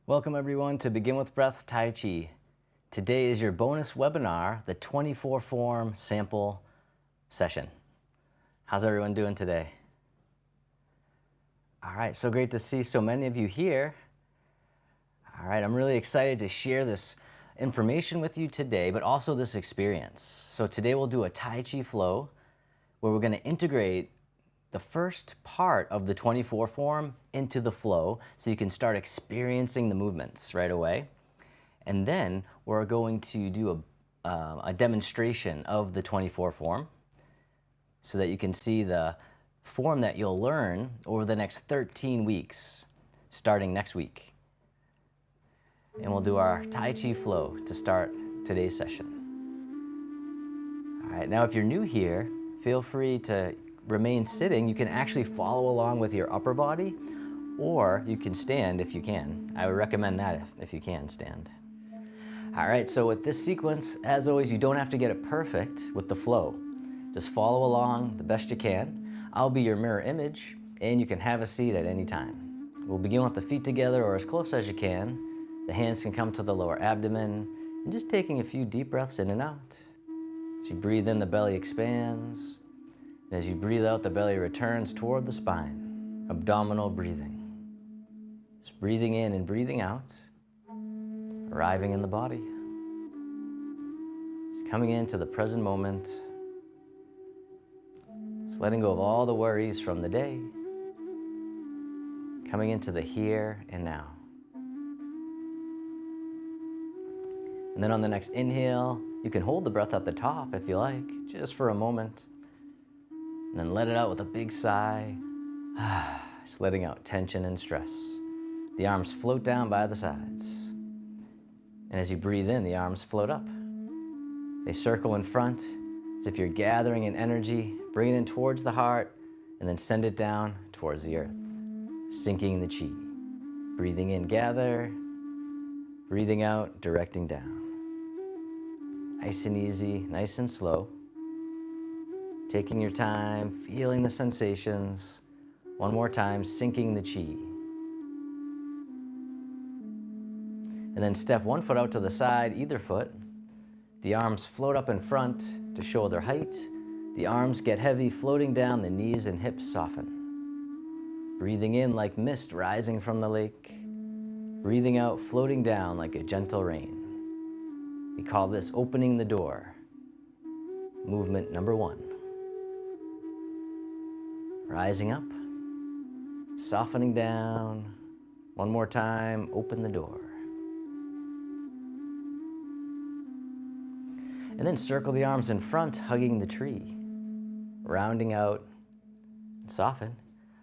Welcome everyone to Begin with Breath Tai Chi. Today is your bonus webinar, the 24 form sample session. How's everyone doing today? All right, so great to see so many of you here. All right, I'm really excited to share this information with you today, but also this experience. So today we'll do a Tai Chi Flow where we're going to integrate the first part of the 24 form into the flow so you can start experiencing the movements right away. And then we're going to do a demonstration of the 24 form so that you can see the form that you'll learn over the next 13 weeks, starting next week. And we'll do our Tai Chi Flow to start today's session. All right, now if you're new here, feel free to remain sitting. You can actually follow along with your upper body, or you can stand if you can. I would recommend that if you can stand. All right, so with this sequence, as always, you don't have to get it perfect with the flow. Just follow along the best you can. I'll be your mirror image, and you can have a seat at any time. We'll begin with the feet together or as close as you can. The hands can come to the lower abdomen, and just taking a few deep breaths in and out. As you breathe in, the belly expands. And as you breathe out, the belly returns toward the spine. Abdominal breathing. Just breathing in and breathing out. Arriving in the body. Just coming into the present moment. Just letting go of all the worries from the day. Coming into the here and now. And then on the next inhale, you can hold the breath at the top if you like, just for a moment. And then let it out with a big sigh. Just letting out tension and stress. The arms float down by the sides. And as you breathe in, the arms float up. They circle in front as if you're gathering in energy, bring it in towards the heart, and then send it down towards the earth, sinking the chi. Breathing in, gather. Breathing out, directing down. Nice and easy, nice and slow. Taking your time, feeling the sensations. One more time, sinking the chi. And then step one foot out to the side, either foot. The arms float up in front to shoulder height. The arms get heavy, floating down, the knees and hips soften. Breathing in like mist rising from the lake. Breathing out, floating down like a gentle rain. We call this opening the door. Movement number one. Rising up, softening down. One more time, open the door. And then circle the arms in front, hugging the tree. Rounding out, and soften.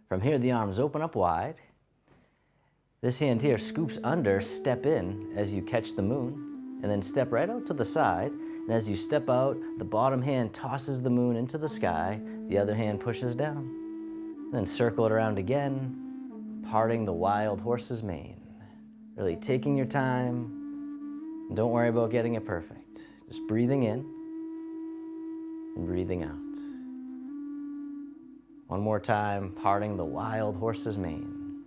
From here, the arms open up wide. This hand here scoops under, step in as you catch the moon, and then step right out to the side. And as you step out, the bottom hand tosses the moon into the sky, the other hand pushes down. Then circle it around again, parting the wild horse's mane. Really taking your time, and don't worry about getting it perfect. Just breathing in and breathing out. One more time, parting the wild horse's mane.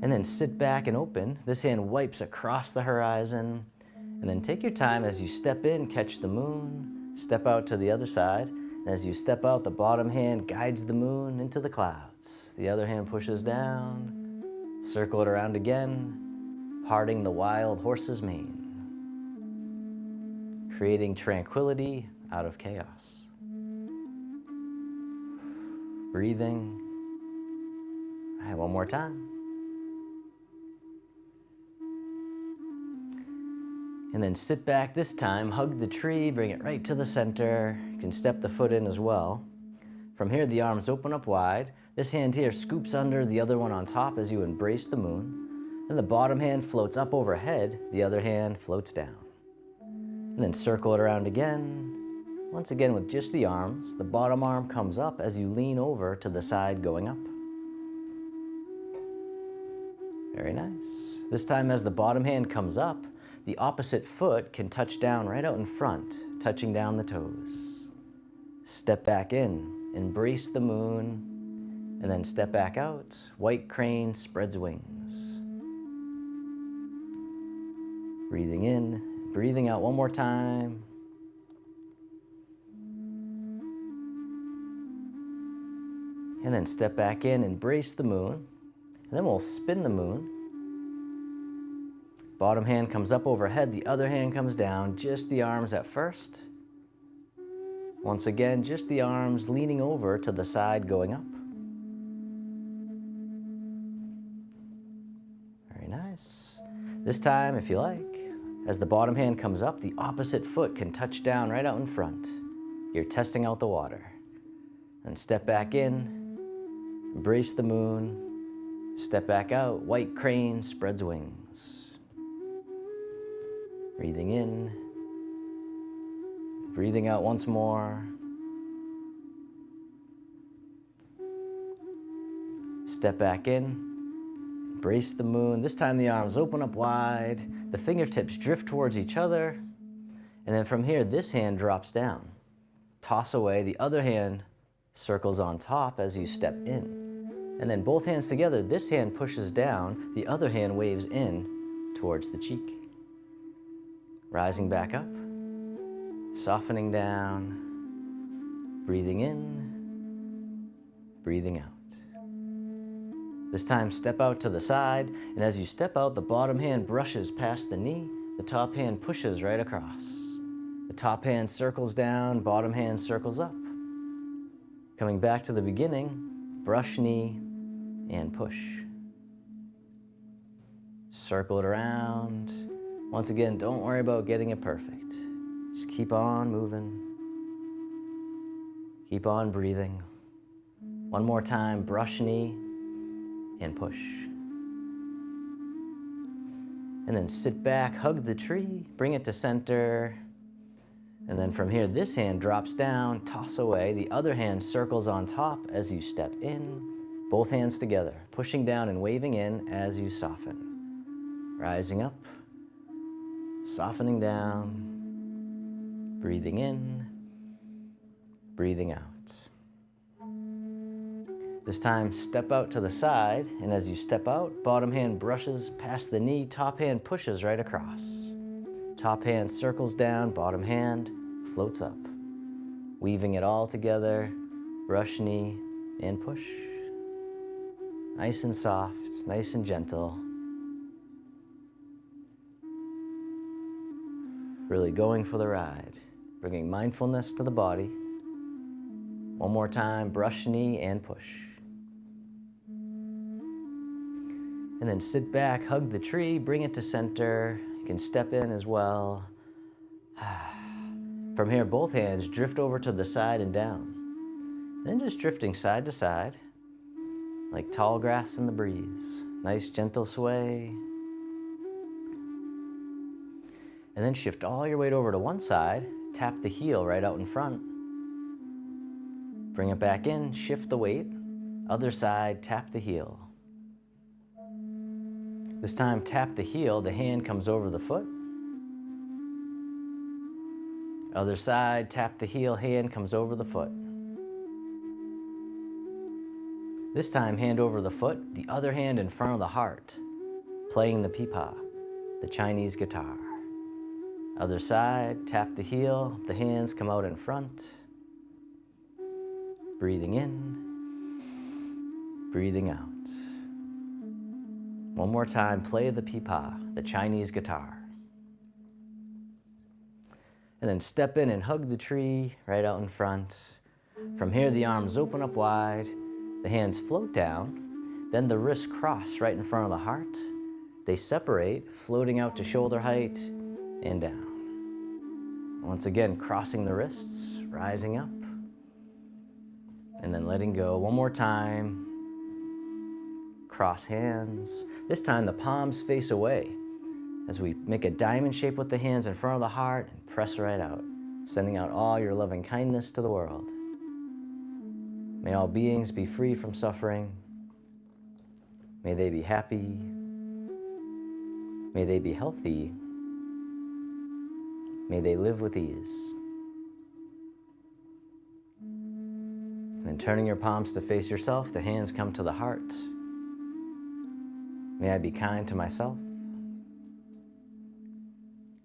And then sit back and open. This hand wipes across the horizon. And then take your time as you step in, catch the moon, step out to the other side. And as you step out, the bottom hand guides the moon into the clouds. The other hand pushes down, circle it around again, parting the wild horse's mane. Creating tranquility out of chaos. Breathing. All right, one more time. And then sit back this time, hug the tree, bring it right to the center. You can step the foot in as well. From here, the arms open up wide. This hand here scoops under, the other one on top as you embrace the moon. Then the bottom hand floats up overhead, the other hand floats down. And then circle it around again. Once again with just the arms, the bottom arm comes up as you lean over to the side going up. Very nice. This time as the bottom hand comes up, the opposite foot can touch down right out in front, touching down the toes. Step back in, embrace the moon, And then step back out. White crane spreads wings. Breathing in, breathing out one more time. And then step back in, embrace the moon. And then we'll spin the moon. Bottom hand comes up overhead, the other hand comes down, just the arms at first. Once again, just the arms leaning over to the side, going up. Very nice. This time, if you like, as the bottom hand comes up, the opposite foot can touch down right out in front. You're testing out the water. And step back in, embrace the moon, step back out, white crane spreads wings. Breathing in, breathing out once more. Step back in, embrace the moon. This time the arms open up wide, the fingertips drift towards each other, and then from here, this hand drops down. Toss away, the other hand circles on top as you step in. And then both hands together, this hand pushes down, the other hand waves in towards the cheek. Rising back up, softening down, breathing in, breathing out. This time, step out to the side, and as you step out, the bottom hand brushes past the knee, the top hand pushes right across. The top hand circles down, bottom hand circles up. Coming back to the beginning, brush knee and push. Circle it around. Once again, don't worry about getting it perfect. Just keep on moving. Keep on breathing. One more time, brush knee and push. And then sit back, hug the tree, bring it to center. And then from here, this hand drops down, toss away. The other hand circles on top as you step in. Both hands together, pushing down and waving in as you soften. Rising up. Softening down, breathing in, breathing out. This time, step out to the side, and as you step out, bottom hand brushes past the knee, top hand pushes right across. Top hand circles down, bottom hand floats up. Weaving it all together, brush knee and push. Nice and soft, nice and gentle. Really going for the ride, bringing mindfulness to the body. One more time, brush knee and push. And then sit back, hug the tree, bring it to center. You can step in as well. From here, both hands drift over to the side and down. Then just drifting side to side, like tall grass in the breeze. Nice gentle sway. And then shift all your weight over to one side, tap the heel right out in front. Bring it back in, shift the weight. Other side, tap the heel. This time, tap the heel, the hand comes over the foot. Other side, tap the heel, hand comes over the foot. This time, hand over the foot, the other hand in front of the heart, playing the pipa, the Chinese guitar. Other side, tap the heel, the hands come out in front. Breathing in, breathing out. One more time, play the pipa, the Chinese guitar. And then step in and hug the tree right out in front. From here, the arms open up wide, the hands float down, then the wrists cross right in front of the heart. They separate, floating out to shoulder height and down. Once again, crossing the wrists, rising up, and then letting go. One more time. Cross hands. This time the palms face away as we make a diamond shape with the hands in front of the heart and press right out, sending out all your loving kindness to the world. May all beings be free from suffering. May they be happy. May they be healthy. May they live with ease. And turning your palms to face yourself, the hands come to the heart. May I be kind to myself.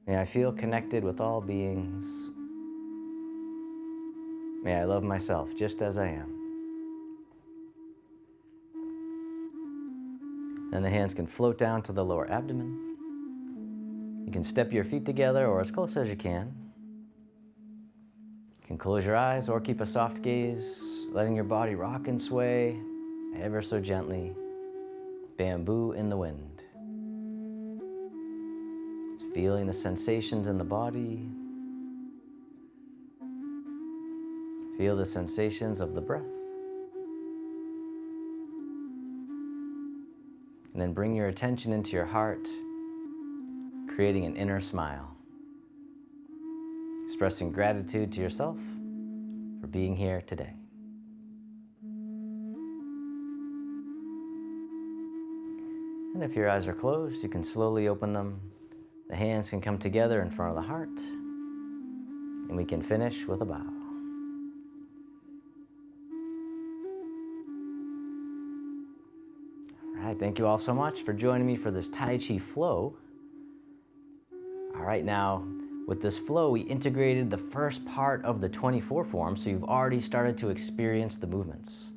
May I feel connected with all beings. May I love myself just as I am. Then the hands can float down to the lower abdomen. You can step your feet together or as close as you can. You can close your eyes or keep a soft gaze, letting your body rock and sway ever so gently. Bamboo in the wind. It's feeling the sensations in the body. Feel the sensations of the breath. And then bring your attention into your heart, creating an inner smile. Expressing gratitude to yourself for being here today. And if your eyes are closed, you can slowly open them. The hands can come together in front of the heart. And we can finish with a bow. All right, thank you all so much for joining me for this Tai Chi Flow. All right, now with this flow, we integrated the first part of the 24 form, so you've already started to experience the movements.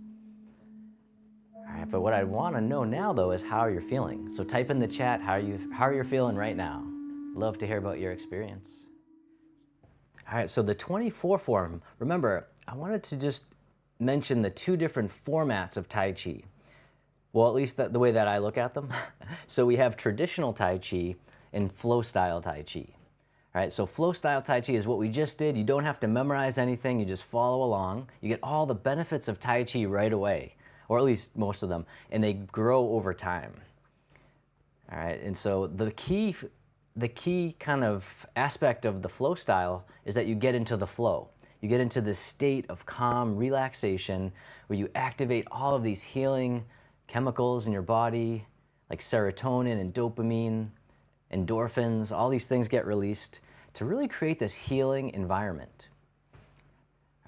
All right, but what I want to know now, though, is how you're feeling. So type in the chat how you're feeling right now. Love to hear about your experience. All right, so the 24 form, remember, I wanted to just mention the two different formats of Tai Chi. Well, at least the way that I look at them. So we have traditional Tai Chi and flow style Tai Chi. All right, so flow style Tai Chi is what we just did. You don't have to memorize anything, you just follow along. You get all the benefits of Tai Chi right away, or at least most of them, and they grow over time. All right, and so the key kind of aspect of the flow style is that you get into the flow. You get into this state of calm relaxation where you activate all of these healing chemicals in your body, like serotonin and dopamine, endorphins, all these things get released to really create this healing environment.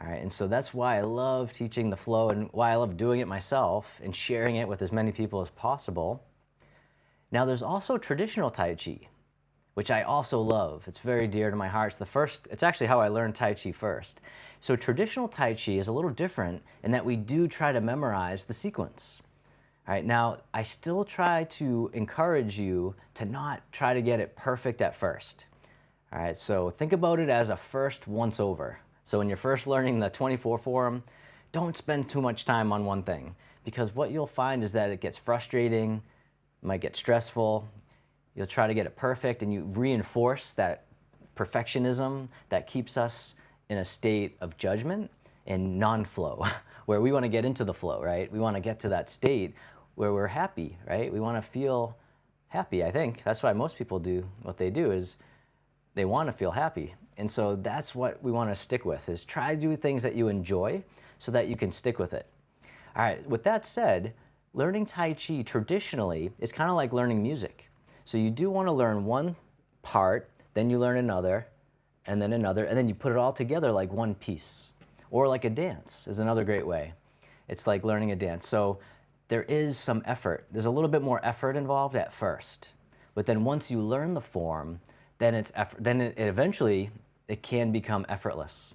All right, and so that's why I love teaching the flow and why I love doing it myself and sharing it with as many people as possible. Now there's also traditional Tai Chi, which I also love. It's very dear to my heart. It's actually how I learned Tai Chi first. So traditional Tai Chi is a little different in that we do try to memorize the sequence. All right, now I still try to encourage you to not try to get it perfect at first. All right, so think about it as a first once over. So when you're first learning the 24 form, don't spend too much time on one thing, because what you'll find is that it gets frustrating, it might get stressful. You'll try to get it perfect and you reinforce that perfectionism that keeps us in a state of judgment and non-flow, where we want to get into the flow, right? We want to get to that state where we're happy, right? We want to feel happy, I think. That's why most people do what they do, is they want to feel happy. And so that's what we want to stick with, is try to do things that you enjoy so that you can stick with it. All right, with that said, learning Tai Chi traditionally is kind of like learning music. So you do want to learn one part, then you learn another, and then you put it all together like one piece. Or like a dance is another great way. It's like learning a dance. So there is some effort. There's a little bit more effort involved at first. But then once you learn the form, then eventually it can become effortless,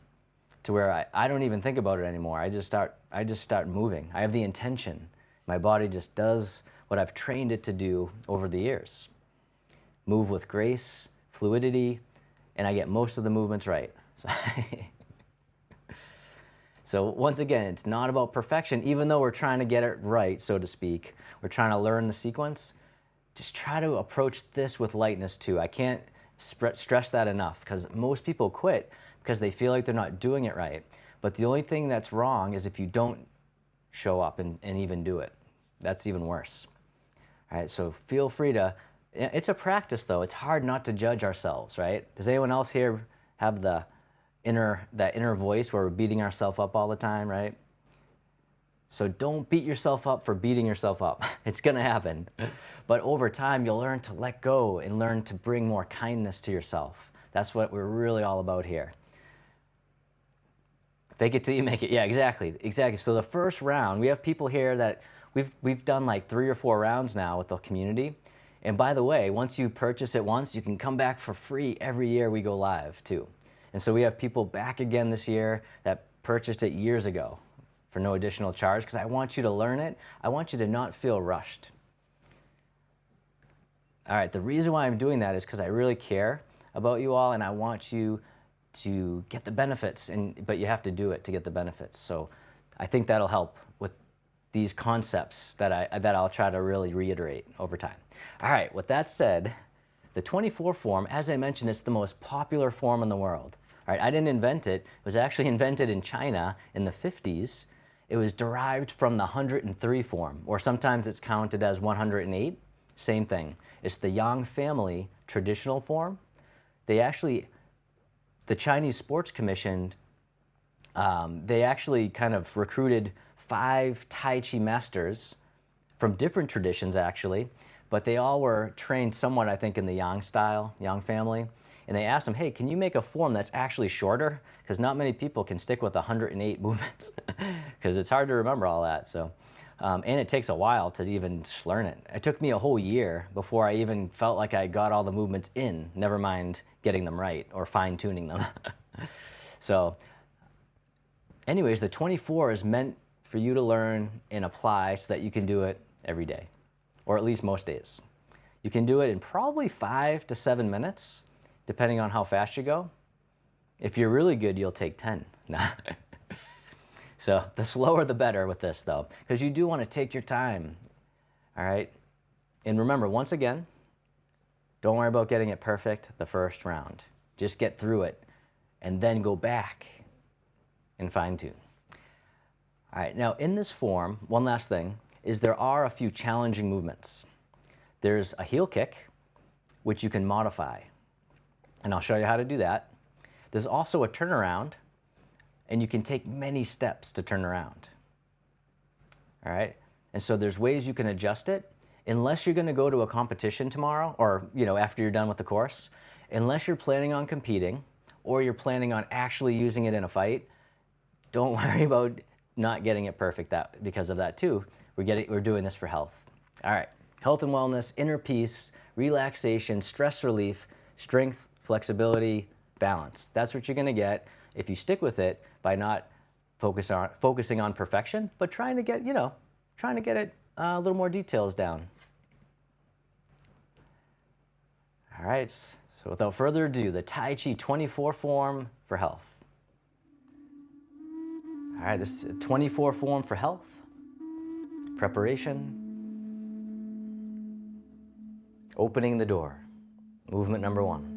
to where I don't even think about it anymore. I just start moving. I have the intention. My body just does what I've trained it to do over the years. Move with grace, fluidity, and I get most of the movements right. So once again, it's not about perfection, even though we're trying to get it right, so to speak. We're trying to learn the sequence. Just try to approach this with lightness too. I can't stress that enough, because most people quit because they feel like they're not doing it right. But the only thing that's wrong is if you don't show up and even do it. That's even worse. All right, so feel free to, it's a practice though. It's hard not to judge ourselves, right? Does anyone else here have that inner voice where we're beating ourselves up all the time, right? So don't beat yourself up for beating yourself up. It's gonna happen. But over time, you'll learn to let go and learn to bring more kindness to yourself. That's what we're really all about here. Fake it till you make it. Yeah, exactly, exactly. So the first round, we have people here that we've done like 3 or 4 rounds now with the community. And by the way, once you purchase it once, you can come back for free every year we go live too. And so we have people back again this year that purchased it years ago for no additional charge, because I want you to learn it. I want you to not feel rushed. All right, the reason why I'm doing that is because I really care about you all, and I want you to get the benefits, but you have to do it to get the benefits. So I think that'll help with these concepts that I'll try to really reiterate over time. All right, with that said, the 24 form, as I mentioned, it's the most popular form in the world. All right, I didn't invent it. It was actually invented in China in the 50s. It was derived from the 103 form, or sometimes it's counted as 108. Same thing. It's the Yang family traditional form. The Chinese Sports Commission, they actually kind of recruited 5 Tai Chi masters from different traditions actually, but they all were trained somewhat, I think, in the Yang style, Yang family. And they asked them, hey, can you make a form that's actually shorter? Because not many people can stick with 108 movements, because it's hard to remember all that. So, and it takes a while to even just learn it. It took me a whole year before I even felt like I got all the movements in, never mind getting them right or fine-tuning them. So anyways, the 24 is meant for you to learn and apply so that you can do it every day, or at least most days. You can do it in probably 5 to 7 minutes, depending on how fast you go. If you're really good, you'll take 10. Nah. So the slower the better with this though, because you do want to take your time, all right? And remember, once again, don't worry about getting it perfect the first round. Just get through it and then go back and fine tune. All right, now in this form, one last thing, is there are a few challenging movements. There's a heel kick, which you can modify, and I'll show you how to do that. There's also a turnaround, and you can take many steps to turn around. All right, and so there's ways you can adjust it. Unless you're gonna go to a competition tomorrow, or after you're done with the course, unless you're planning on competing, or you're planning on actually using it in a fight, don't worry about not getting it perfect because of that too. We're doing this for health. All right, health and wellness, inner peace, relaxation, stress relief, strength, flexibility, balance. That's what you're gonna get if you stick with it by not focusing on perfection, but trying to get it a little more details down. All right, so without further ado, the Tai Chi 24 form for health. All right, this is a 24 form for health. Preparation. Opening the door. Movement number 1.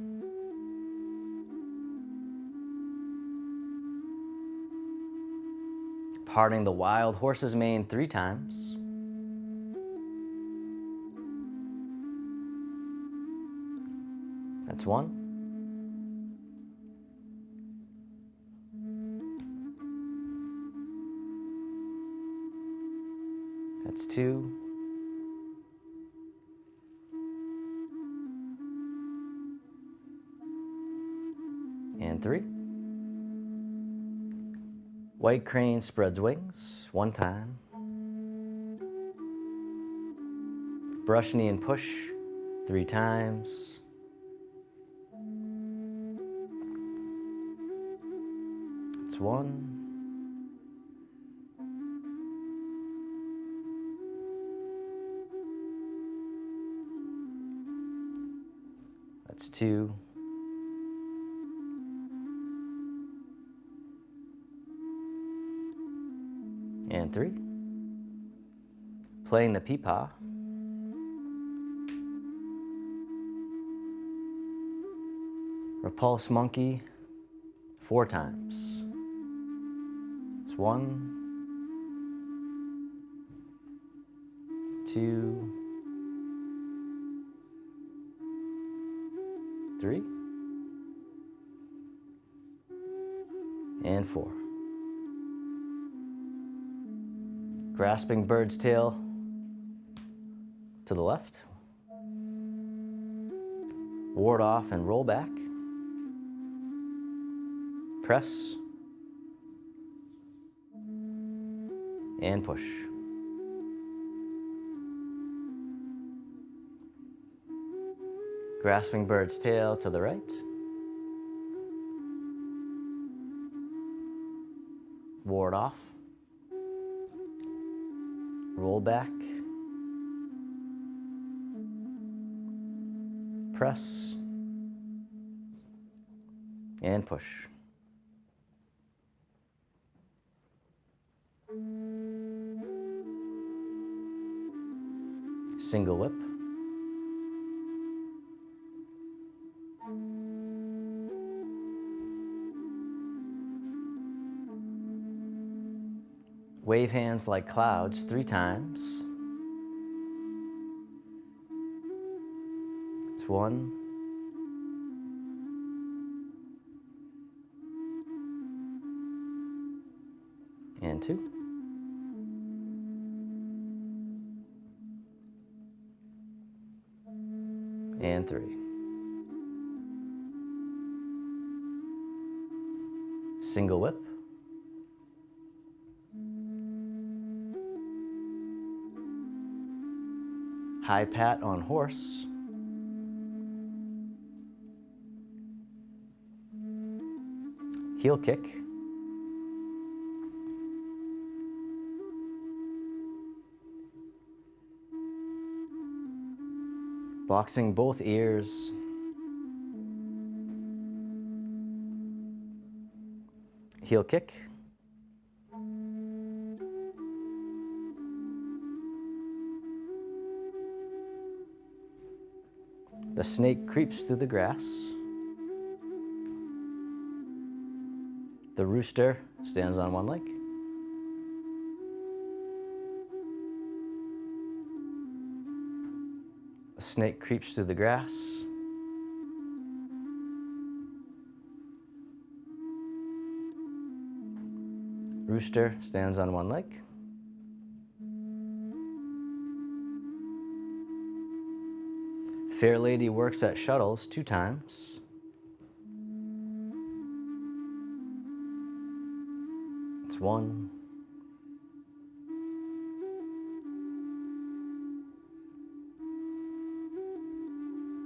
Parting the wild horse's mane 3 times. That's 1. That's 2. And 3. White crane spreads wings 1 time. Brush knee and push 3 times. That's 1. That's 2. And 3. Playing the peepaw. Repulse monkey 4 times. It's 1, 2, 3, and 4. Grasping bird's tail to the left. Ward off and roll back. Press. and push. Grasping bird's tail to the right. Ward off. Roll back. Press. And push. Single whip. Wave hands like clouds 3 times. It's 1. And 2. And 3. Single whip. High pat on horse. Heel kick. Boxing both ears. Heel kick. The snake creeps through the grass. The rooster stands on one leg. The snake creeps through the grass. Rooster stands on one leg. Fair lady works at shuttles 2 times. It's 1.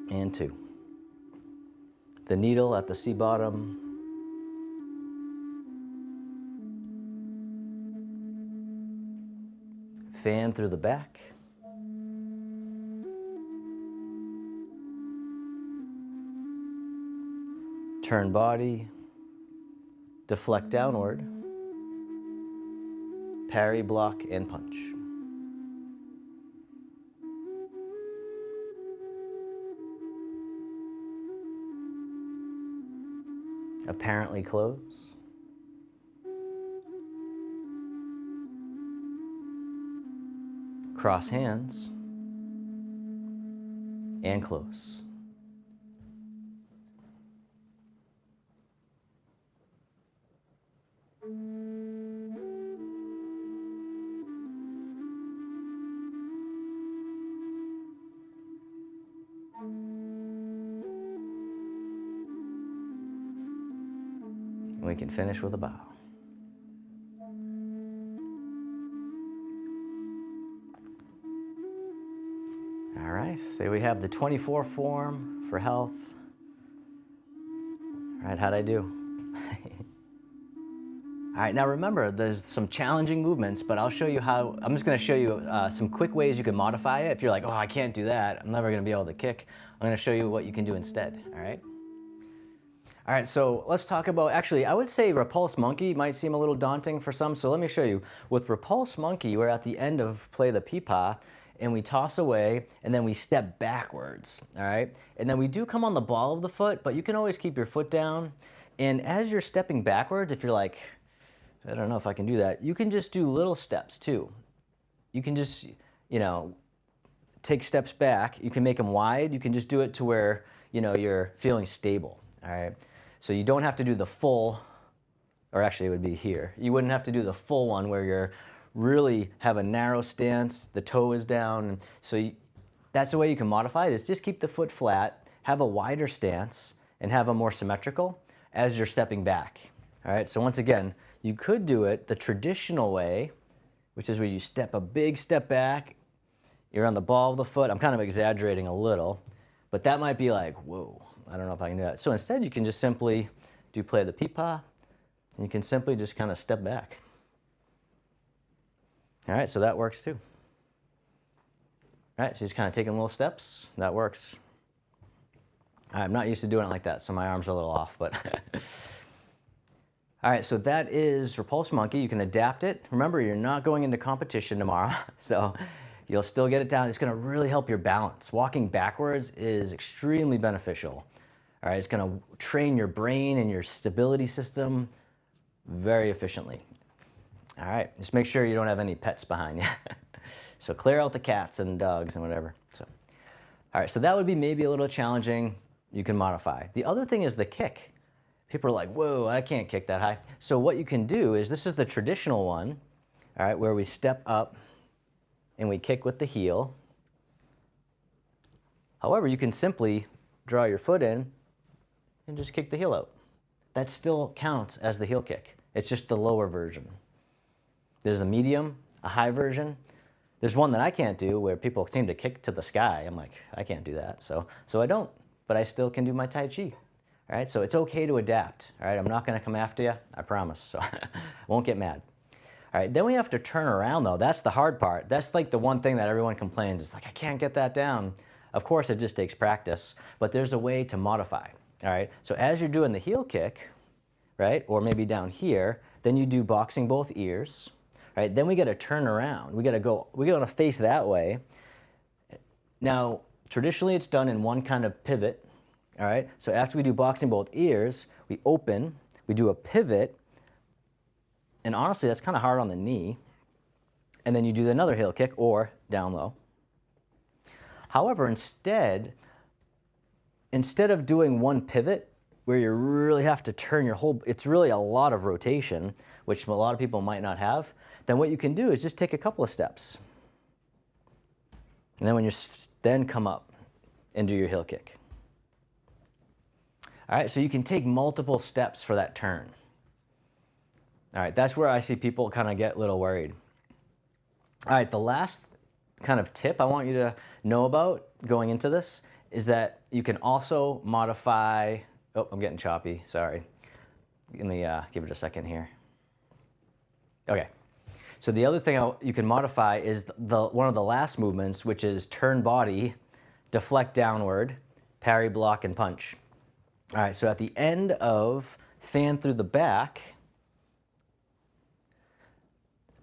And 2. The needle at the sea bottom. Fan through the back. Turn body. Deflect downward. Parry, block, and punch. Apparently close. Cross hands. And close. We can finish with a bow. All right, there we have the 24 form for health. All right, how'd I do? All right, now remember, there's some challenging movements, but I'll show you how. I'm just gonna show you some quick ways you can modify it. If you're like, oh, I can't do that, I'm never gonna be able to kick, I'm gonna show you what you can do instead, all right? All right, so let's talk about, actually, I would say repulse monkey might seem a little daunting for some, so let me show you. With repulse monkey, we're at the end of play the peepaw, and we toss away, and then we step backwards, all right? And then we do come on the ball of the foot, but you can always keep your foot down. And as you're stepping backwards, if you're like, I don't know if I can do that, you can just do little steps too. You can just, you know, take steps back. You can make them wide. You can just do it to where, you know, you're feeling stable, all right? So you don't have to do the full, or actually it would be here. You wouldn't have to do the full one where you're really have a narrow stance, the toe is down. So that's the way you can modify it, is just keep the foot flat, have a wider stance, and have a more symmetrical as you're stepping back. All right, so once again, you could do it the traditional way, which is where you step a big step back. You're on the ball of the foot. I'm kind of exaggerating a little, but that might be like, whoa, I don't know if I can do that. So instead, you can just simply do play the peepaw, and you can simply just kind of step back. All right, so that works too. All right, so just kind of taking little steps. That works. I'm not used to doing it like that, so my arms are a little off, but all right, so that is Repulse Monkey. You can adapt it. Remember, you're not going into competition tomorrow, so you'll still get it down. It's gonna really help your balance. Walking backwards is extremely beneficial. All right, it's gonna train your brain and your stability system very efficiently. All right, just make sure you don't have any pets behind you. So clear out the cats and dogs and whatever. So, all right, so that would be maybe a little challenging. You can modify. The other thing is the kick. People are like, whoa, I can't kick that high. So what you can do is, this is the traditional one, all right, where we step up and we kick with the heel. However, you can simply draw your foot in and just kick the heel out. That still counts as the heel kick. It's just the lower version. There's a medium, a high version. There's one that I can't do where people seem to kick to the sky. I'm like, I can't do that. So I don't, but I still can do my Tai Chi. All right, so it's okay to adapt. All right, I'm not gonna come after you, I promise. So I won't get mad. All right, then we have to turn around though. That's the hard part. That's like the one thing that everyone complains. It's like, I can't get that down. Of course, it just takes practice, but there's a way to modify. All right, so as you're doing the heel kick, right, or maybe down here, then you do boxing both ears. Right, then we got to turn around. We got to face that way. Now, traditionally it's done in one kind of pivot. All right, so after we do boxing both ears, we open, we do a pivot, and honestly, that's kind of hard on the knee. And then you do another heel kick or down low. However, instead of doing one pivot where you really have to turn your whole, it's really a lot of rotation, which a lot of people might not have, then what you can do is just take a couple of steps. And then then come up and do your heel kick. All right, so you can take multiple steps for that turn. All right, that's where I see people kind of get a little worried. All right, the last kind of tip I want you to know about going into this is that you can also modify, oh, I'm getting choppy, sorry. Let me give it a second here. Okay. So the other thing you can modify is one of the last movements, which is turn body, deflect downward, parry, block, and punch. All right, so at the end of fan through the back,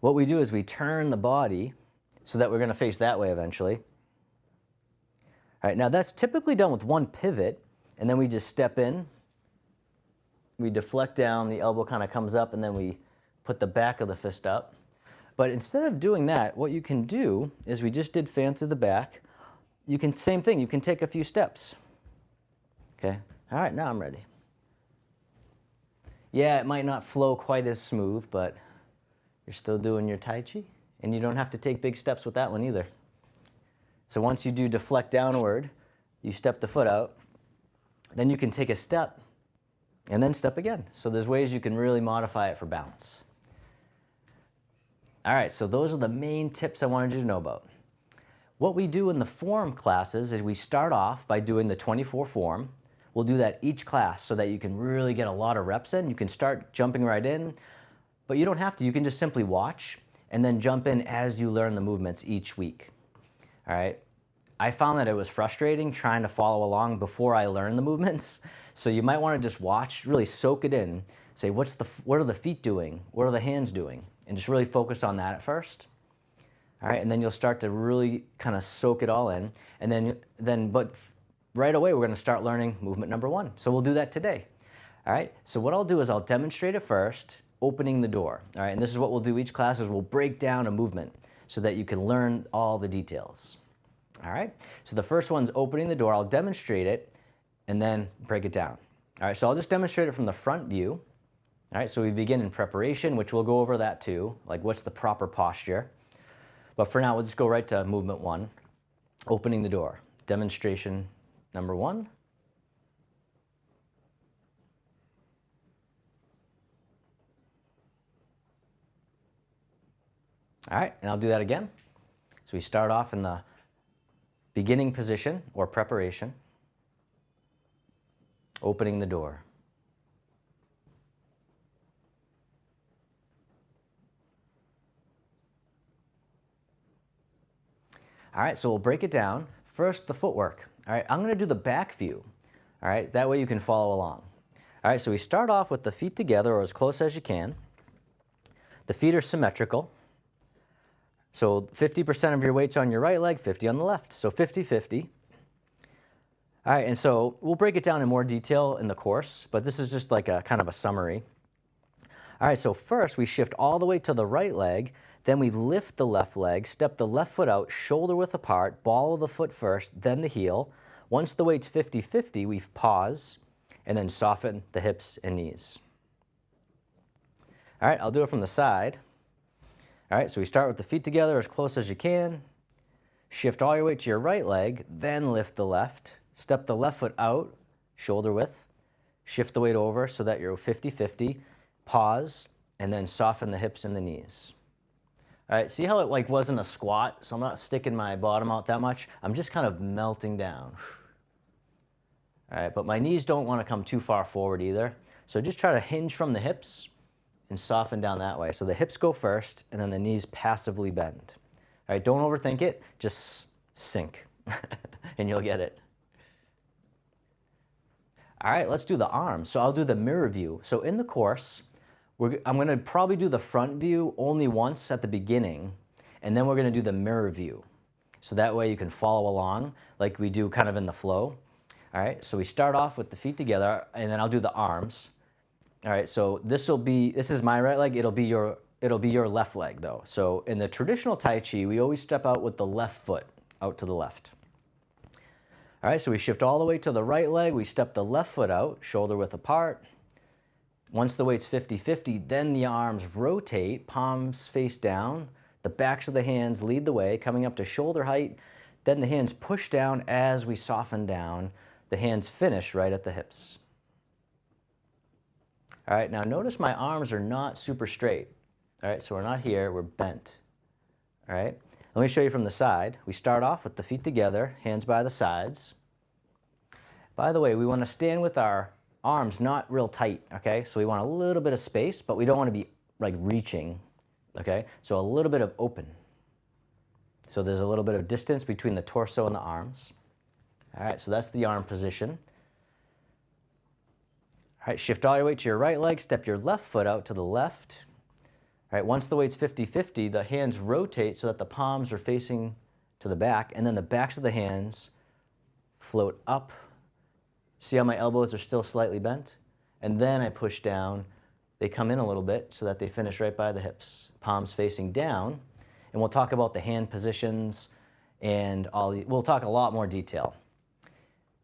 what we do is we turn the body so that we're going to face that way eventually. All right, now that's typically done with one pivot, and then we just step in, we deflect down, the elbow kind of comes up, and then we put the back of the fist up. But instead of doing that, what you can do is we just did fan through the back. You can, same thing, you can take a few steps. Okay, all right, now I'm ready. Yeah, it might not flow quite as smooth, but you're still doing your Tai Chi, and you don't have to take big steps with that one either. So once you do deflect downward, you step the foot out, then you can take a step, and then step again. So there's ways you can really modify it for balance. All right, so those are the main tips I wanted you to know about. What we do in the form classes is we start off by doing the 24 form. We'll do that each class so that you can really get a lot of reps in. You can start jumping right in, but you don't have to. You can just simply watch and then jump in as you learn the movements each week. All right. I found that it was frustrating trying to follow along before I learned the movements. So you might want to just watch, really soak it in, say, what are the feet doing? What are the hands doing? And just really focus on that at first. All right, and then you'll start to really kind of soak it all in. And but right away, we're gonna start learning movement number one. So we'll do that today. All right, so what I'll do is I'll demonstrate it first, opening the door. All right, and this is what we'll do each class is we'll break down a movement so that you can learn all the details. All right, so the first one's opening the door. I'll demonstrate it and then break it down. All right, so I'll just demonstrate it from the front view. All right, so we begin in preparation, which we'll go over that too, like what's the proper posture. But for now, we'll just go right to movement one, opening the door. Demonstration number one. All right, and I'll do that again. So we start off in the beginning position or preparation, opening the door. All right, so we'll break it down. First, the footwork. All right, I'm going to do the back view. All right, that way you can follow along. All right, so we start off with the feet together or as close as you can. The feet are symmetrical. So 50% of your weight's on your right leg, 50 on the left. So 50-50. All right, and so we'll break it down in more detail in the course, but this is just like a kind of a summary. All right, so first we shift all the way to the right leg, then we lift the left leg, step the left foot out, shoulder width apart, ball of the foot first, then the heel. Once the weight's 50-50, we pause and then soften the hips and knees. All right, I'll do it from the side. All right, so we start with the feet together as close as you can. Shift all your weight to your right leg, then lift the left. Step the left foot out, shoulder width. Shift the weight over so that you're 50-50. Pause, and then soften the hips and the knees. All right, see how it like wasn't a squat, so I'm not sticking my bottom out that much. I'm just kind of melting down. All right, but my knees don't want to come too far forward either. So just try to hinge from the hips and soften down that way. So the hips go first, and then the knees passively bend. All right, don't overthink it, just sink, and you'll get it. All right, let's do the arms. So I'll do the mirror view. So in the course, I'm going to probably do the front view only once at the beginning, and then we're going to do the mirror view. So that way you can follow along like we do kind of in the flow. All right, so we start off with the feet together, and then I'll do the arms. All right, so this is my right leg, it'll be your left leg though. So in the traditional Tai Chi, we always step out with the left foot out to the left. All right, so we shift all the way to the right leg, we step the left foot out, shoulder width apart. Once the weight's 50-50, then the arms rotate, palms face down, the backs of the hands lead the way, coming up to shoulder height, then the hands push down as we soften down. The hands finish right at the hips. All right, now notice my arms are not super straight. All right, so we're not here, we're bent. All right, let me show you from the side. We start off with the feet together, hands by the sides. By the way, we want to stand with our arms not real tight, okay? So we want a little bit of space, but we don't want to be like reaching, okay? So a little bit of open. So there's a little bit of distance between the torso and the arms. All right, so that's the arm position. All right, shift all your weight to your right leg, step your left foot out to the left. All right, once the weight's 50-50, the hands rotate so that the palms are facing to the back, and then the backs of the hands float up. See how my elbows are still slightly bent? And then I push down. They come in a little bit so that they finish right by the hips. Palms facing down. And we'll talk about the hand positions and we'll talk a lot more detail.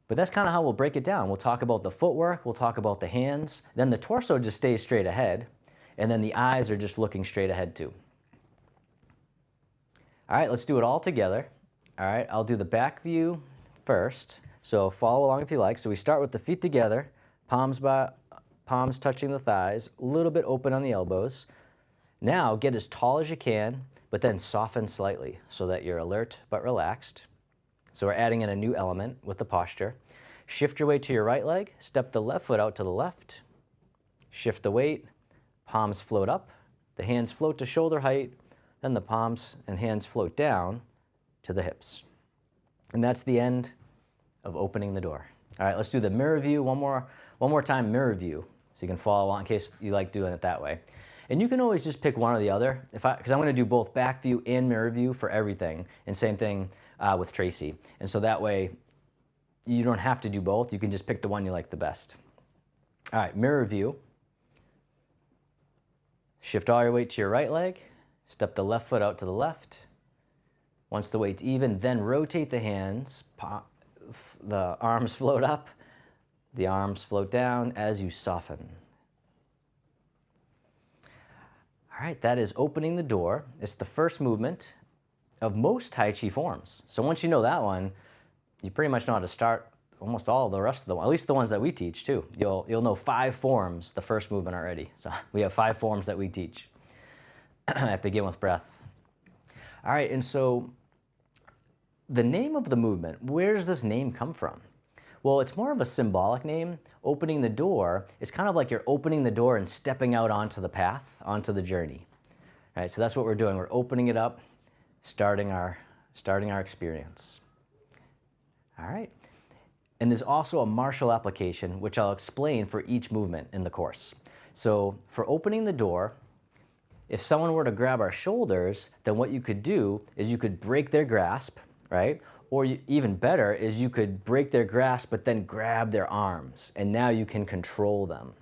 But that's kind of how we'll break it down. We'll talk about the footwork, we'll talk about the hands, then the torso just stays straight ahead, and then the eyes are just looking straight ahead too. All right, let's do it all together. All right, I'll do the back view first. So follow along if you like. So we start with the feet together, palms touching the thighs, a little bit open on the elbows. Now get as tall as you can, but then soften slightly so that you're alert but relaxed. So we're adding in a new element with the posture. Shift your weight to your right leg, step the left foot out to the left. Shift the weight, palms float up, the hands float to shoulder height, then the palms and hands float down to the hips. And that's the end of opening the door. All right, let's do the mirror view one more time, mirror view, so you can follow along in case you like doing it that way. And you can always just pick one or the other, because I'm going to do both back view and mirror view for everything, and same thing with Tracy. And so that way, you don't have to do both. You can just pick the one you like the best. All right, mirror view. Shift all your weight to your right leg. Step the left foot out to the left. Once the weight's even, then rotate the hands. The arms float up. The arms float down as you soften. All right, that is opening the door. It's the first movement of most Tai Chi forms. So once you know that one, you pretty much know how to start almost all the rest of them, at least the ones that we teach too. You'll know 5 forms, the first movement already. So we have 5 forms that we teach at Begin with Breath. All right, and so the name of the movement, where does this name come from? Well, it's more of a symbolic name. Opening the door is kind of like you're opening the door and stepping out onto the path, onto the journey. All right, so that's what we're doing. We're opening it up, starting our experience. All right. And there's also a martial application, which I'll explain for each movement in the course. So for opening the door, if someone were to grab our shoulders, then what you could do is you could break their grasp, right? Or even better is you could break their grasp, but then grab their arms, and now you can control them.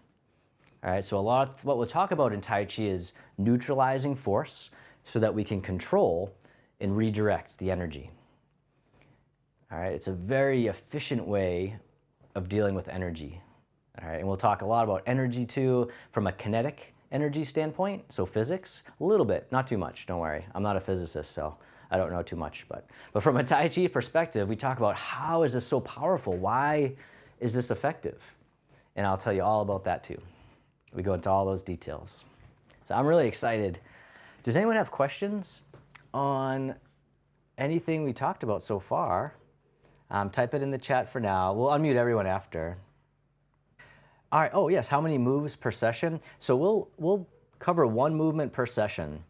All right, so a lot of what we'll talk about in Tai Chi is neutralizing force so that we can control and redirect the energy. All right, it's a very efficient way of dealing with energy. All right, and we'll talk a lot about energy too from a kinetic energy standpoint, so physics, a little bit, not too much, don't worry. I'm not a physicist, so I don't know too much, but from a Tai Chi perspective, we talk about how is this so powerful? Why is this effective? And I'll tell you all about that too. We go into all those details. So I'm really excited. Does anyone have questions on anything we talked about so far? Type it in the chat for now. We'll unmute everyone after. All right, oh yes, how many moves per session? So we'll cover one movement per session,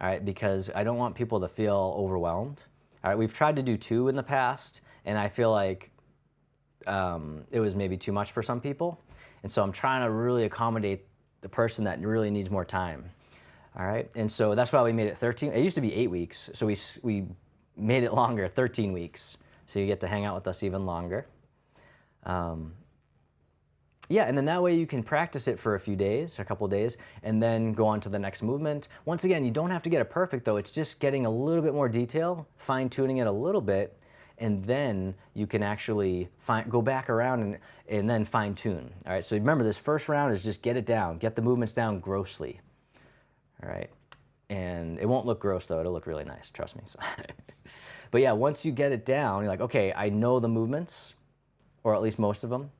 all right, because I don't want people to feel overwhelmed. All right, we've tried to do 2 in the past, and I feel like it was maybe too much for some people. And so I'm trying to really accommodate the person that really needs more time. All right, and so that's why we made it 13. It used to be 8 weeks, so we made it longer, 13 weeks. So you get to hang out with us even longer. Yeah, and then that way you can practice it for a few days, a couple days, and then go on to the next movement. Once again, you don't have to get it perfect though. It's just getting a little bit more detail, fine-tuning it a little bit, and then you can actually go back around and then fine-tune. All right, so remember this first round is just get it down, get the movements down grossly. All right, and it won't look gross though, it'll look really nice, trust me. So but yeah, once you get it down, you're like, okay, I know the movements, or at least most of them.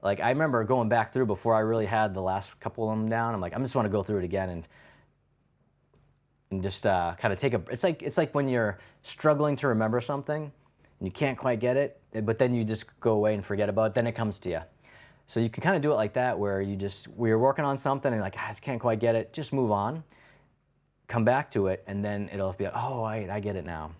Like I remember going back through before I really had the last couple of them down. I'm like, I just want to go through it again and just kind of take a. It's like when you're struggling to remember something and you can't quite get it, but then you just go away and forget about it. Then it comes to you. So you can kind of do it like that, where we're working on something and you're like, I just can't quite get it. Just move on, come back to it, and then it'll be like, oh, I get it now.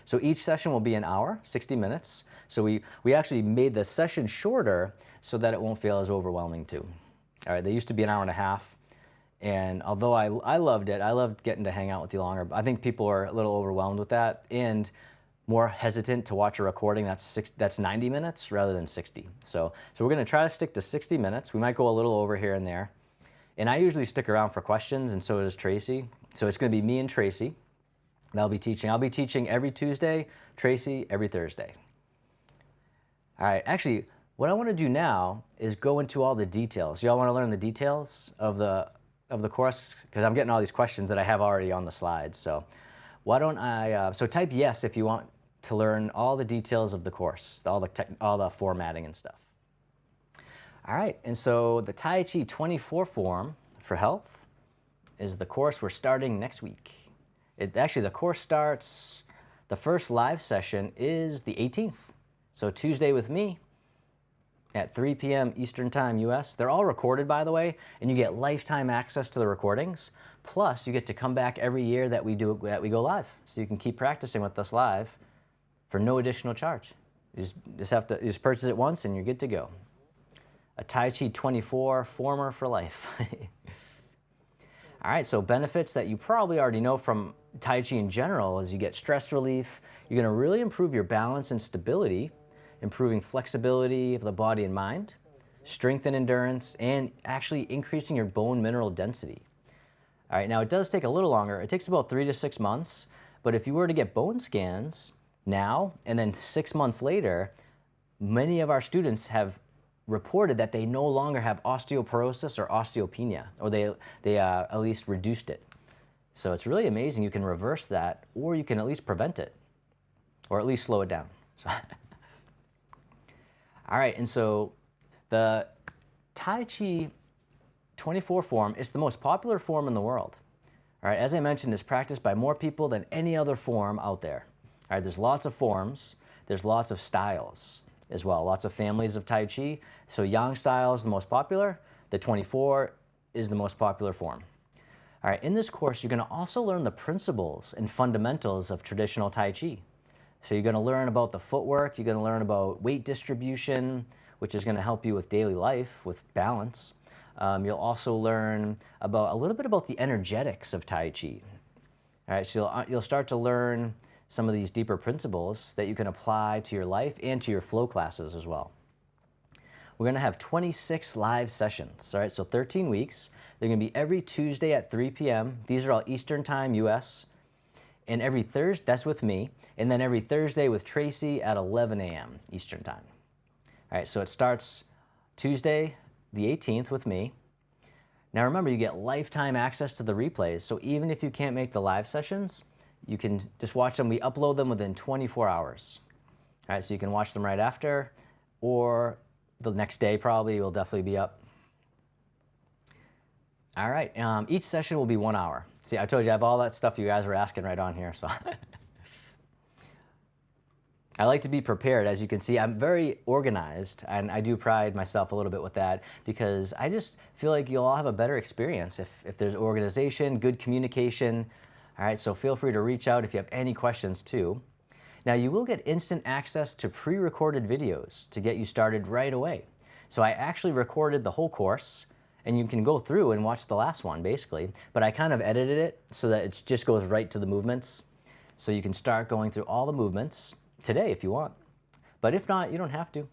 So each session will be an hour, 60 minutes. So we actually made the session shorter so that it won't feel as overwhelming too. All right, they used to be an hour and a half. And although I loved it, I loved getting to hang out with you longer. I think people are a little overwhelmed with that and more hesitant to watch a recording that's 90 minutes rather than 60. So we're gonna try to stick to 60 minutes. We might go a little over here and there. And I usually stick around for questions, and so does Tracy. So it's gonna be me and Tracy. I'll be teaching every Tuesday, Tracy every Thursday. All right, actually, what I want to do now is go into all the details. Y'all want to learn the details of the course? Because I'm getting all these questions that I have already on the slides. So why don't I, so type yes if you want to learn all the details of the course, all the formatting and stuff. All right, and so the Tai Chi 24 form for health is the course we're starting next week. Actually, the course starts, the first live session is the 18th. So Tuesday with me at 3 p.m. Eastern Time, US. They're all recorded, by the way, and you get lifetime access to the recordings. Plus, you get to come back every year that we go live. So you can keep practicing with us live for no additional charge. You just purchase it once and you're good to go. A Tai Chi 24 former for life. All right, so benefits that you probably already know from Tai Chi in general is you get stress relief. You're gonna really improve your balance and stability, improving flexibility of the body and mind, strength and endurance, and actually increasing your bone mineral density. All right, now it does take a little longer. It takes about 3 to 6 months, but if you were to get bone scans now and then 6 months later, many of our students have reported that they no longer have osteoporosis or osteopenia, or they at least reduced it. So it's really amazing. You can reverse that, or you can at least prevent it, or at least slow it down. So all right, and so the Tai Chi 24 form is the most popular form in the world. All right, as I mentioned, it's practiced by more people than any other form out there. All right, there's lots of forms, there's lots of styles as well, lots of families of Tai Chi. So Yang style is the most popular, the 24 is the most popular form. All right, in this course, you're gonna also learn the principles and fundamentals of traditional Tai Chi. So you're gonna learn about the footwork, you're gonna learn about weight distribution, which is gonna help you with daily life, with balance. You'll also learn about a little bit about the energetics of Tai Chi. All right, so you'll start to learn some of these deeper principles that you can apply to your life and to your flow classes as well. We're gonna have 26 live sessions, all right, so 13 weeks. They're gonna be every Tuesday at 3 p.m. These are all Eastern Time, US. And every Thursday, that's with me, and then every Thursday with Tracy at 11 a.m. Eastern Time. All right, so it starts Tuesday, the 18th with me. Now remember, you get lifetime access to the replays, so even if you can't make the live sessions, you can just watch them. We upload them within 24 hours. All right, so you can watch them right after, or the next day probably will definitely be up. All right, each session will be 1 hour. See, I told you I have all that stuff you guys were asking right on here, so. I like to be prepared. As you can see, I'm very organized, and I do pride myself a little bit with that because I just feel like you'll all have a better experience if there's organization, good communication. All right, so feel free to reach out if you have any questions too. Now, you will get instant access to pre-recorded videos to get you started right away. So I actually recorded the whole course, and you can go through and watch the last one basically, but I kind of edited it so that it just goes right to the movements. So you can start going through all the movements today if you want, but if not, you don't have to.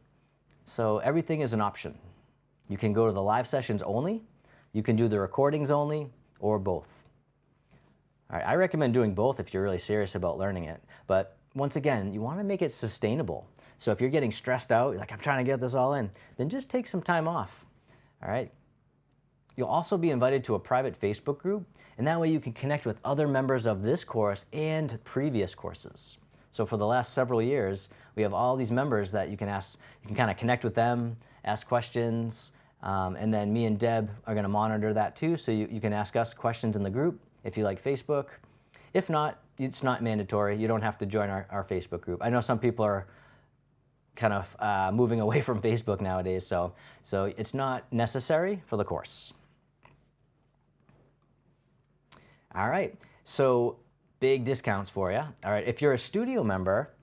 So everything is an option. You can go to the live sessions only, you can do the recordings only, or both. All right, I recommend doing both if you're really serious about learning it, but once again, you want to make it sustainable. So if you're getting stressed out, you're like, I'm trying to get this all in, then just take some time off. All right. You'll also be invited to a private Facebook group, and that way you can connect with other members of this course and previous courses. So for the last several years, we have all these members that you can ask, you can kind of connect with them, ask questions, and then me and Deb are going to monitor that too, so you can ask us questions in the group if you like Facebook. If not, it's not mandatory. You don't have to join our Facebook group. I know some people are kind of moving away from Facebook nowadays, so it's not necessary for the course. All right, so big discounts for you. All right, if you're a studio member,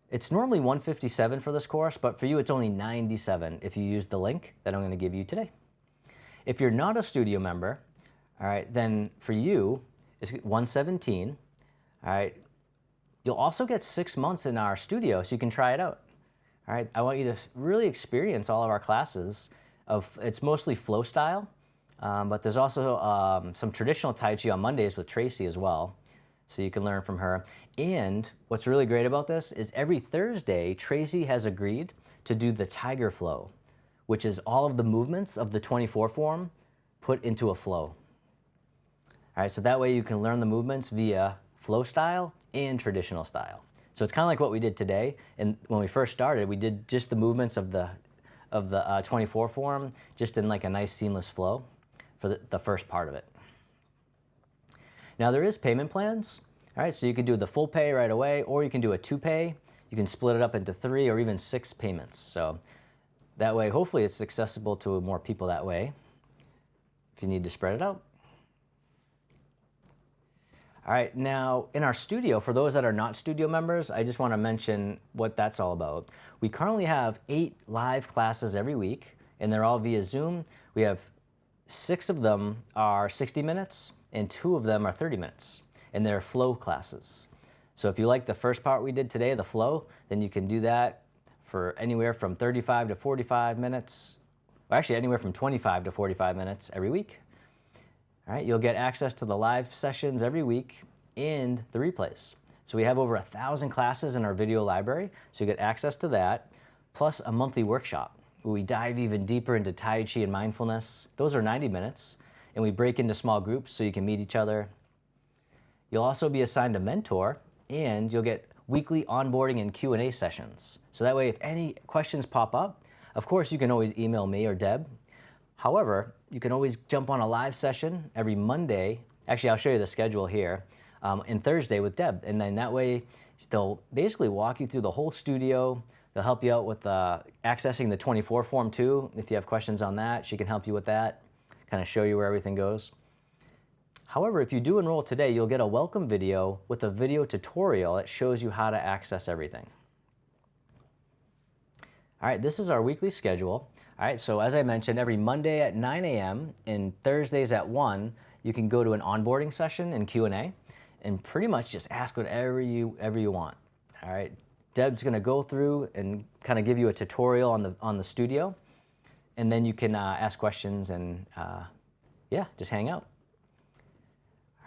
it's normally $157 for this course, but for you it's only $97 if you use the link that I'm going to give you today. If you're not a studio member, all right, then for you it's $117. All right, you'll also get 6 months in our studio so you can try it out. All right, I want you to really experience all of our classes. It's mostly flow style, but there's also some traditional Tai Chi on Mondays with Tracy as well, so you can learn from her. And what's really great about this is every Thursday, Tracy has agreed to do the Tiger Flow, which is all of the movements of the 24 form put into a flow. All right, so that way you can learn the movements via flow style and traditional style. So it's kind of like what we did today, and when we first started, we did just the movements of the 24 form, just in like a nice seamless flow for the first part of it. Now there is payment plans, all right, so you can do the full pay right away, or you can do a 2-pay. You can split it up into 3 or even 6 payments. So that way, hopefully it's accessible to more people that way, if you need to spread it out. All right, now in our studio, for those that are not studio members, I just want to mention what that's all about. We currently have 8 live classes every week, and they're all via Zoom. We have 6 of them are 60 minutes, and 2 of them are 30 minutes, and they're flow classes. So if you like the first part we did today, the flow, then you can do that for anywhere from 35 to 45 minutes, or actually anywhere from 25 to 45 minutes every week. All right, you'll get access to the live sessions every week and the replays. So we have over 1,000 classes in our video library, so you get access to that, plus a monthly workshop where we dive even deeper into Tai Chi and mindfulness. Those are 90 minutes, and we break into small groups so you can meet each other. You'll also be assigned a mentor, and you'll get weekly onboarding and Q&A sessions. So that way, if any questions pop up, of course you can always email me or Deb. However, you can always jump on a live session every Monday Actually, I'll show you the schedule here, and Thursday with Deb. And then that way, they'll basically walk you through the whole studio. They'll help you out with accessing the 24 form too. If you have questions on that, she can help you with that, kind of show you where everything goes. However, if you do enroll today, you'll get a welcome video with a video tutorial that shows you how to access everything. All right, this is our weekly schedule. All right, so as I mentioned, every Monday at 9 a.m. and Thursdays at 1, you can go to an onboarding session and Q&A and pretty much just ask whatever you want. All right, Deb's gonna go through and kind of give you a tutorial on the studio, and then you can ask questions and yeah, just hang out.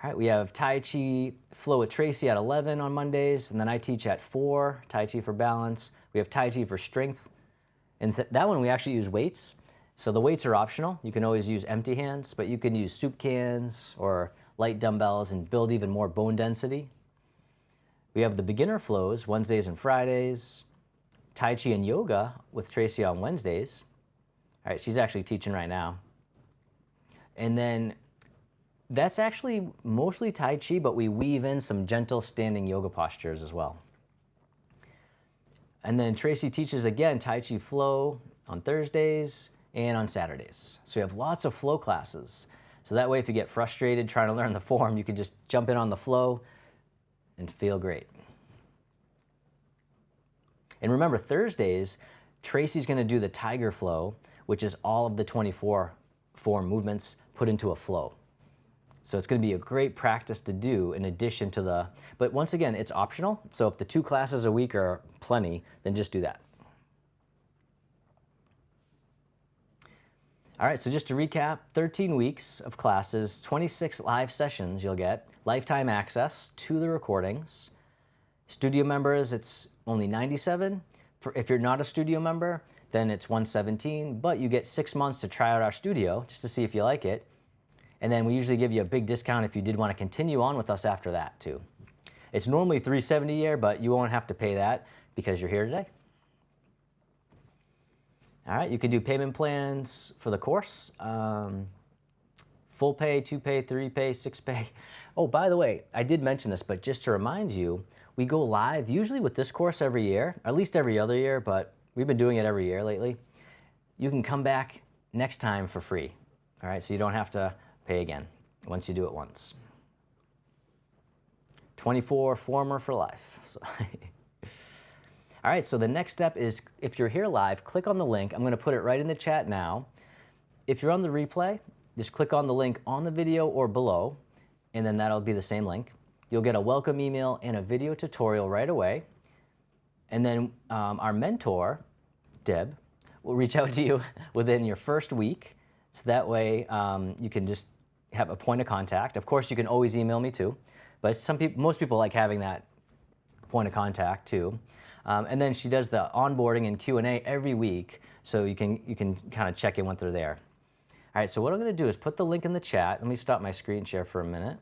All right, we have Tai Chi Flow with Tracy at 11 on Mondays, and then I teach at 4, Tai Chi for balance. We have Tai Chi for strength, and that one we actually use weights. So the weights are optional. You can always use empty hands, but you can use soup cans or light dumbbells and build even more bone density. We have the beginner flows Wednesdays and Fridays, Tai Chi and yoga with Tracy on Wednesdays. All right, she's actually teaching right now. And then that's actually mostly Tai Chi, but we weave in some gentle standing yoga postures as well. And then Tracy teaches again Tai Chi Flow on Thursdays and on Saturdays. So we have lots of flow classes. So that way if you get frustrated trying to learn the form, you can just jump in on the flow and feel great. And remember, Thursdays, Tracy's gonna do the Tiger Flow, which is all of the 24 form movements put into a flow. So it's going to be a great practice to do in addition to but once again, it's optional. So if the 2 classes a week are plenty, then just do that. All right, so just to recap, 13 weeks of classes, 26 live sessions you'll get, lifetime access to the recordings. Studio members, it's only $97. If you're not a studio member, then it's $117, but you get 6 months to try out our studio just to see if you like it. And then we usually give you a big discount if you did want to continue on with us after that too. It's normally $370 a year, but you won't have to pay that because you're here today. All right, you can do payment plans for the course. Full pay, 2 pay, 3 pay, 6 pay. Oh, by the way, I did mention this, but just to remind you, we go live usually with this course every year, at least every other year, but we've been doing it every year lately. You can come back next time for free. All right, so you don't have to pay again once you do it once. 24 former for life. So all right, so the next step is if you're here live, click on the link. I'm going to put it right in the chat now. If you're on the replay, just click on the link on the video or below, and then that'll be the same link. You'll get a welcome email and a video tutorial right away. And then our mentor, Deb, will reach out to you within your first week. So that way you can just have a point of contact. Of course, you can always email me too, but most people like having that point of contact too. And then she does the onboarding and Q&A every week, so you can kind of check in when they're there. All right, so what I'm going to do is put the link in the chat. Let me stop my screen share for a minute.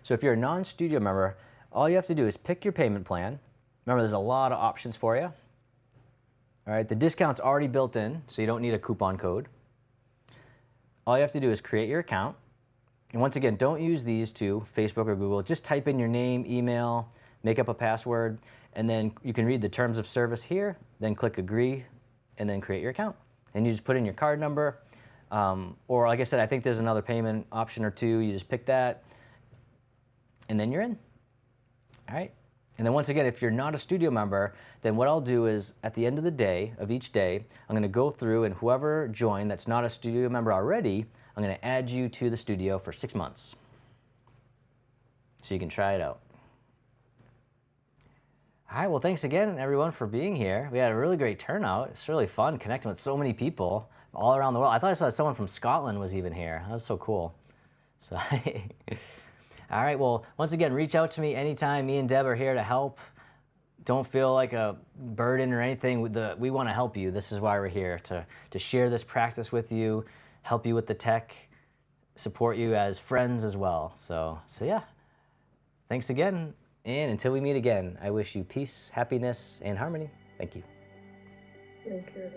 So if you're a non-studio member, all you have to do is pick your payment plan. Remember, there's a lot of options for you. All right, the discount's already built in, so you don't need a coupon code. All you have to do is create your account. And once again, don't use these two, Facebook or Google. Just type in your name, email, make up a password, and then you can read the terms of service here, then click agree, and then create your account. And you just put in your card number, or like I said, I think there's another payment option or two. You just pick that, and then you're in. All right. And then once again, if you're not a studio member, then what I'll do is at the end of the day, of each day, I'm going to go through and whoever joined that's not a studio member already, I'm going to add you to the studio for 6 months. So you can try it out. All right, well, thanks again, everyone, for being here. We had a really great turnout. It's really fun connecting with so many people all around the world. I thought I saw someone from Scotland was even here. That was so cool. So, all right, well, once again, reach out to me anytime. Me and Deb are here to help. Don't feel like a burden or anything. We want to help you. This is why we're here, to share this practice with you, help you with the tech, support you as friends as well. So yeah, thanks again. And until we meet again, I wish you peace, happiness, and harmony. Thank you. Thank you.